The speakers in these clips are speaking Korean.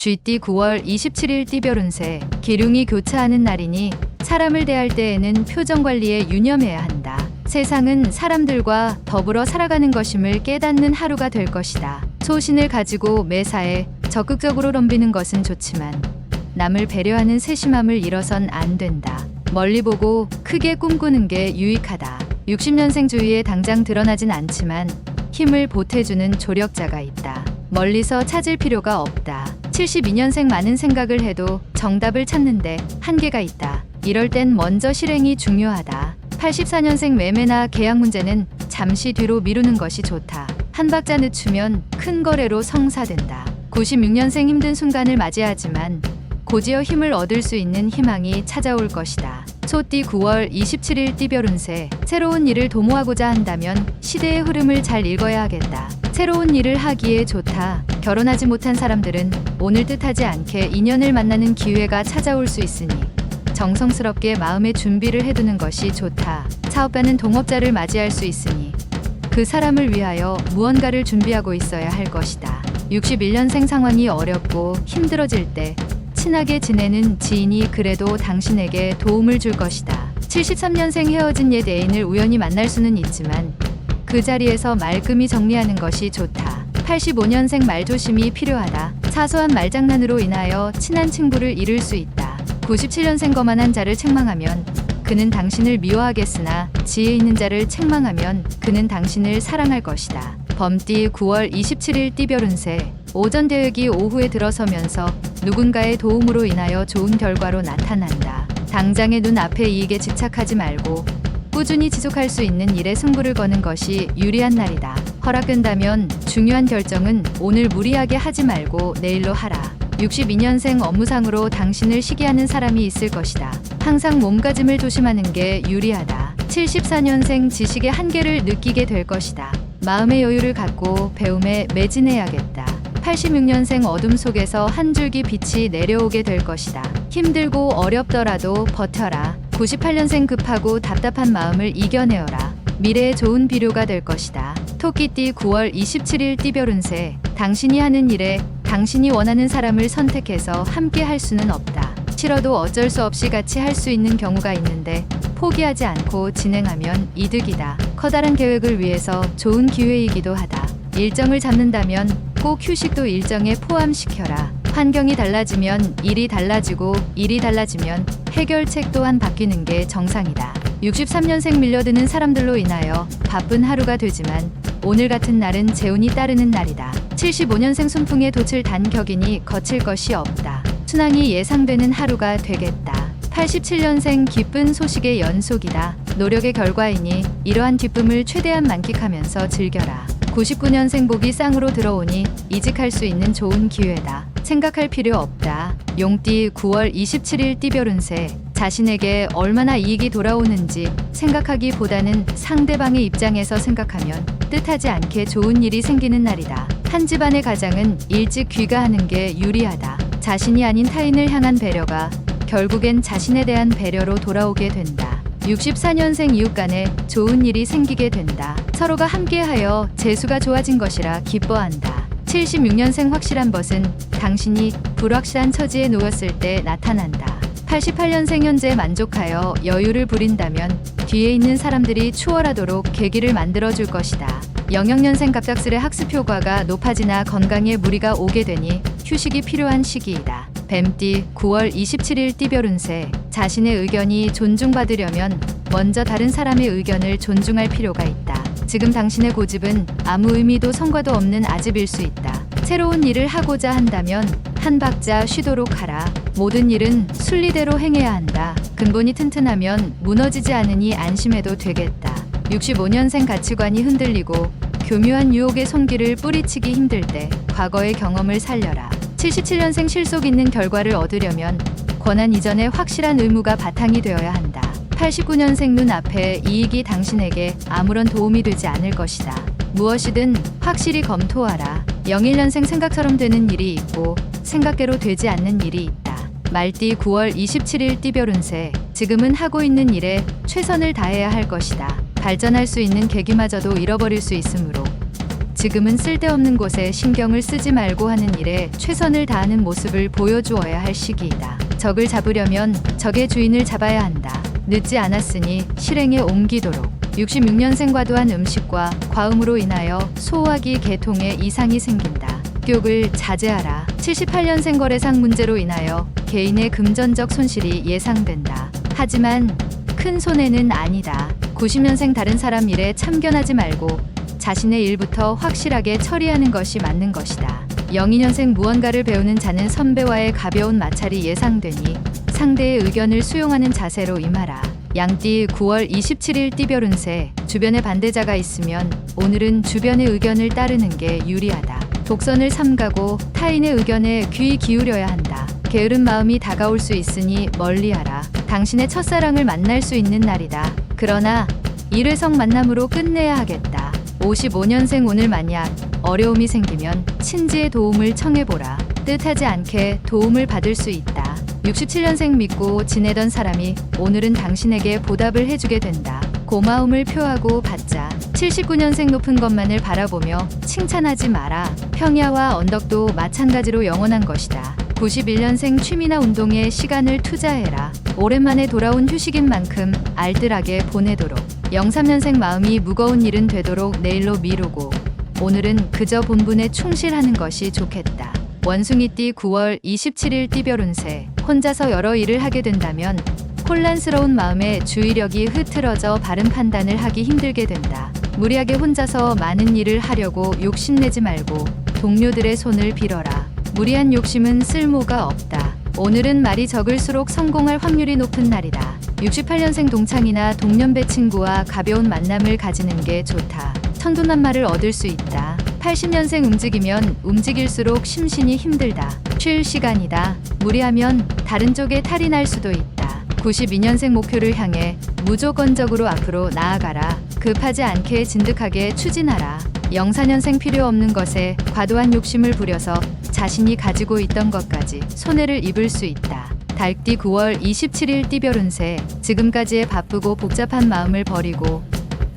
쥐띠 9월 27일 띠별 운세. 기륭이 교차하는 날이니 사람을 대할 때에는 표정 관리에 유념해야 한다. 세상은 사람들과 더불어 살아가는 것임을 깨닫는 하루가 될 것이다. 소신을 가지고 매사에 적극적으로 덤비는 것은 좋지만 남을 배려하는 세심함을 잃어선 안 된다. 멀리 보고 크게 꿈꾸는 게 유익하다. 60년생 주위에 당장 드러나진 않지만 힘을 보태주는 조력자가 있다. 멀리서 찾을 필요가 없다. 72년생 많은 생각을 해도 정답을 찾는데 한계가 있다. 이럴 땐 먼저 실행이 중요하다. 84년생 매매나 계약 문제는 잠시 뒤로 미루는 것이 좋다. 한 박자 늦추면 큰 거래로 성사된다. 96년생 힘든 순간을 맞이하지만 고지어 힘을 얻을 수 있는 희망이 찾아올 것이다. 소띠 9월 27일 띠별 운세. 새로운 일을 도모하고자 한다면 시대의 흐름을 잘 읽어야 하겠다. 새로운 일을 하기에 좋다. 결혼하지 못한 사람들은 오늘 뜻하지 않게 인연을 만나는 기회가 찾아올 수 있으니 정성스럽게 마음의 준비를 해두는 것이 좋다. 사업가는 동업자를 맞이할 수 있으니 그 사람을 위하여 무언가를 준비하고 있어야 할 것이다. 61년생 상황이 어렵고 힘들어질 때 친하게 지내는 지인이 그래도 당신에게 도움을 줄 것이다. 73년생 헤어진 옛 애인을 우연히 만날 수는 있지만 그 자리에서 말끔히 정리하는 것이 좋다. 85년생 말조심이 필요하다. 사소한 말장난으로 인하여 친한 친구를 잃을 수 있다. 97년생 거만한 자를 책망하면 그는 당신을 미워하겠으나 지혜 있는 자를 책망하면 그는 당신을 사랑할 것이다. 범띠 9월 27일 띠별 운세. 오전 대획이 오후에 들어서면서 누군가의 도움으로 인하여 좋은 결과로 나타난다. 당장의 눈앞의 이익에 집착하지 말고 꾸준히 지속할 수 있는 일에 승부를 거는 것이 유리한 날이다. 허락된다면 중요한 결정은 오늘 무리하게 하지 말고 내일로 하라. 62년생 업무상으로 당신을 시기하는 사람이 있을 것이다. 항상 몸가짐을 조심하는 게 유리하다. 74년생 지식의 한계를 느끼게 될 것이다. 마음의 여유를 갖고 배움에 매진해야겠다. 86년생 어둠 속에서 한 줄기 빛이 내려오게 될 것이다. 힘들고 어렵더라도 버텨라. 98년생 급하고 답답한 마음을 이겨내어라. 미래에 좋은 비료가 될 것이다. 토끼띠 9월 27일 띠별 운세. 당신이 하는 일에 당신이 원하는 사람을 선택해서 함께 할 수는 없다. 싫어도 어쩔 수 없이 같이 할 수 있는 경우가 있는데 포기하지 않고 진행하면 이득이다. 커다란 계획을 위해서 좋은 기회이기도 하다. 일정을 잡는다면 꼭 휴식도 일정에 포함시켜라. 환경이 달라지면 일이 달라지고 일이 달라지면 해결책 또한 바뀌는 게 정상이다. 63년생 밀려드는 사람들로 인하여 바쁜 하루가 되지만 오늘 같은 날은 재운이 따르는 날이다. 75년생 순풍에 돛을 단 격이니 거칠 것이 없다. 순항이 예상되는 하루가 되겠다. 87년생 기쁜 소식의 연속이다. 노력의 결과이니 이러한 기쁨을 최대한 만끽하면서 즐겨라. 99년생 복이 쌍으로 들어오니 이직할 수 있는 좋은 기회다. 생각할 필요 없다. 용띠 9월 27일 띠별 운세. 자신에게 얼마나 이익이 돌아오는지 생각하기보다는 상대방의 입장에서 생각하면 뜻하지 않게 좋은 일이 생기는 날이다. 한 집안의 가장은 일찍 귀가하는 게 유리하다. 자신이 아닌 타인을 향한 배려가 결국엔 자신에 대한 배려로 돌아오게 된다. 64년생 이웃 간에 좋은 일이 생기게 된다. 서로가 함께하여 재수가 좋아진 것이라 기뻐한다. 76년생 확실한 것은 당신이 불확실한 처지에 놓였을 때 나타난다. 88년생 현재 만족하여 여유를 부린다면 뒤에 있는 사람들이 추월하도록 계기를 만들어줄 것이다. 영영년생 갑작스레 학습 효과가 높아지나 건강에 무리가 오게 되니 휴식이 필요한 시기이다. 뱀띠 9월 27일 띠별 운세. 자신의 의견이 존중받으려면 먼저 다른 사람의 의견을 존중할 필요가 있다. 지금 당신의 고집은 아무 의미도 성과도 없는 아집일 수 있다. 새로운 일을 하고자 한다면 한 박자 쉬도록 하라. 모든 일은 순리대로 행해야 한다. 근본이 튼튼하면 무너지지 않으니 안심해도 되겠다. 65년생 가치관이 흔들리고 교묘한 유혹의 손길을 뿌리치기 힘들 때 과거의 경험을 살려라. 77년생 실속 있는 결과를 얻으려면 권한 이전에 확실한 의무가 바탕이 되어야 한다. 89년생 눈앞에 이익이 당신에게 아무런 도움이 되지 않을 것이다. 무엇이든 확실히 검토하라. 01년생 생각처럼 되는 일이 있고 생각대로 되지 않는 일이 있다. 말띠 9월 27일 띠별 운세. 지금은 하고 있는 일에 최선을 다해야 할 것이다. 발전할 수 있는 계기마저도 잃어버릴 수 있으므로 지금은 쓸데없는 곳에 신경을 쓰지 말고 하는 일에 최선을 다하는 모습을 보여주어야 할 시기이다. 적을 잡으려면 적의 주인을 잡아야 한다. 늦지 않았으니 실행에 옮기도록. 66년생 과도한 음식과 과음으로 인하여 소화기 계통에 이상이 생긴다. 교육을 자제하라. 78년생 거래상 문제로 인하여 개인의 금전적 손실이 예상된다. 하지만 큰 손해는 아니다. 90년생 다른 사람 일에 참견하지 말고 자신의 일부터 확실하게 처리하는 것이 맞는 것이다. 02년생 무언가를 배우는 자는 선배와의 가벼운 마찰이 예상되니 상대의 의견을 수용하는 자세로 임하라. 양띠 9월 27일 띠별 운세. 주변에 반대자가 있으면 오늘은 주변의 의견을 따르는 게 유리하다. 독선을 삼가고 타인의 의견에 귀 기울여야 한다. 게으른 마음이 다가올 수 있으니 멀리하라. 당신의 첫사랑을 만날 수 있는 날이다. 그러나 일회성 만남으로 끝내야 하겠다. 55년생 오늘 만약 어려움이 생기면 친지의 도움을 청해보라. 뜻하지 않게 도움을 받을 수 있다. 67년생 믿고 지내던 사람이 오늘은 당신에게 보답을 해주게 된다. 고마움을 표하고 받자. 79년생 높은 것만을 바라보며 칭찬하지 마라. 평야와 언덕도 마찬가지로 영원한 것이다. 91년생 취미나 운동에 시간을 투자해라. 오랜만에 돌아온 휴식인 만큼 알뜰하게 보내도록. 03년생 마음이 무거운 일은 되도록 내일로 미루고 오늘은 그저 본분에 충실하는 것이 좋겠다. 원숭이띠 9월 27일 띠별 운세. 혼자서 여러 일을 하게 된다면 혼란스러운 마음에 주의력이 흐트러져 바른 판단을 하기 힘들게 된다. 무리하게 혼자서 많은 일을 하려고 욕심내지 말고 동료들의 손을 빌어라. 무리한 욕심은 쓸모가 없다. 오늘은 말이 적을수록 성공할 확률이 높은 날이다. 68년생 동창이나 동년배 친구와 가벼운 만남을 가지는 게 좋다. 천군만마를 얻을 수 있다. 80년생 움직이면 움직일수록 심신이 힘들다. 쉴 시간이다. 무리하면 다른 쪽에 탈이 날 수도 있다. 92년생 목표를 향해 무조건적으로 앞으로 나아가라. 급하지 않게 진득하게 추진하라. 04년생 필요 없는 것에 과도한 욕심을 부려서 자신이 가지고 있던 것까지 손해를 입을 수 있다. 달띠 9월 27일 띠별 운세. 지금까지의 바쁘고 복잡한 마음을 버리고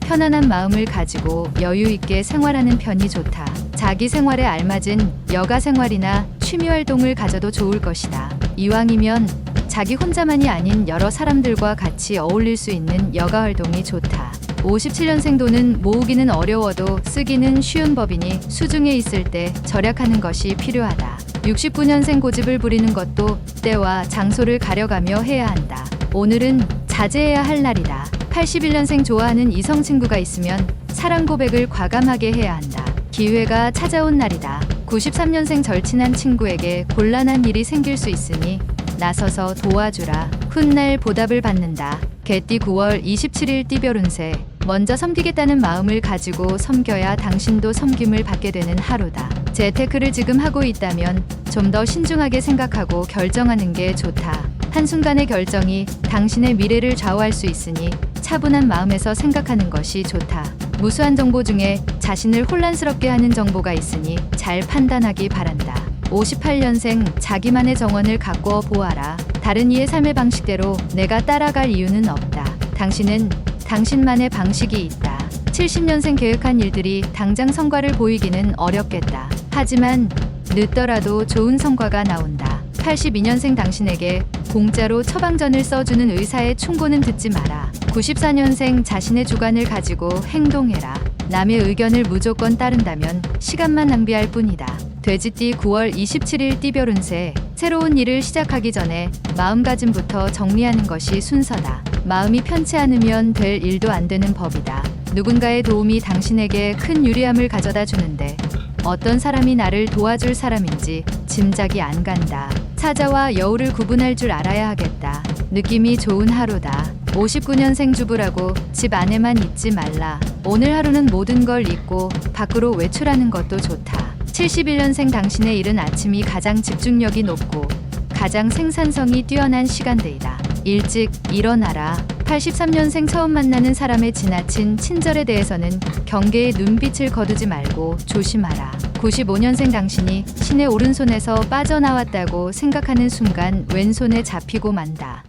편안한 마음을 가지고 여유 있게 생활하는 편이 좋다. 자기 생활에 알맞은 여가 생활이나 취미 활동을 가져도 좋을 것이다. 이왕이면 자기 혼자만이 아닌 여러 사람들과 같이 어울릴 수 있는 여가 활동이 좋다. 57년생 돈은 모으기는 어려워도 쓰기는 쉬운 법이니 수중에 있을 때 절약하는 것이 필요하다. 69년생 고집을 부리는 것도 때와 장소를 가려가며 해야 한다. 오늘은 자제해야 할 날이다. 81년생 좋아하는 이성 친구가 있으면 사랑 고백을 과감하게 해야 한다. 기회가 찾아온 날이다. 93년생 절친한 친구에게 곤란한 일이 생길 수 있으니 나서서 도와주라. 훗날 보답을 받는다. 개띠 9월 27일 띠별 운세. 먼저 섬기겠다는 마음을 가지고 섬겨야 당신도 섬김을 받게 되는 하루다. 재테크를 지금 하고 있다면 좀 더 신중하게 생각하고 결정하는 게 좋다. 한순간의 결정이 당신의 미래를 좌우할 수 있으니 차분한 마음에서 생각하는 것이 좋다. 무수한 정보 중에 자신을 혼란스럽게 하는 정보가 있으니 잘 판단하기 바란다. 58년생 자기만의 정원을 가꾸어 보아라. 다른 이의 삶의 방식대로 내가 따라갈 이유는 없다. 당신은 당신만의 방식이 있다. 70년생 계획한 일들이 당장 성과를 보이기는 어렵겠다. 하지만 늦더라도 좋은 성과가 나온다. 82년생 당신에게 공짜로 처방전을 써주는 의사의 충고는 듣지 마라. 94년생 자신의 주관을 가지고 행동해라. 남의 의견을 무조건 따른다면 시간만 낭비할 뿐이다. 돼지띠 9월 27일 띠별 운세. 새로운 일을 시작하기 전에 마음가짐부터 정리하는 것이 순서다. 마음이 편치 않으면 될 일도 안 되는 법이다. 누군가의 도움이 당신에게 큰 유리함을 가져다 주는데 어떤 사람이 나를 도와줄 사람인지 짐작이 안 간다. 사자와 여우를 구분할 줄 알아야 하겠다. 느낌이 좋은 하루다. 59년생 주부라고 집 안에만 있지 말라. 오늘 하루는 모든 걸 잊고 밖으로 외출하는 것도 좋다. 71년생 당신의 이른 아침이 가장 집중력이 높고 가장 생산성이 뛰어난 시간대이다. 일찍 일어나라. 83년생 처음 만나는 사람의 지나친 친절에 대해서는 경계의 눈빛을 거두지 말고 조심하라. 95년생 당신이 신의 오른손에서 빠져나왔다고 생각하는 순간 왼손에 잡히고 만다.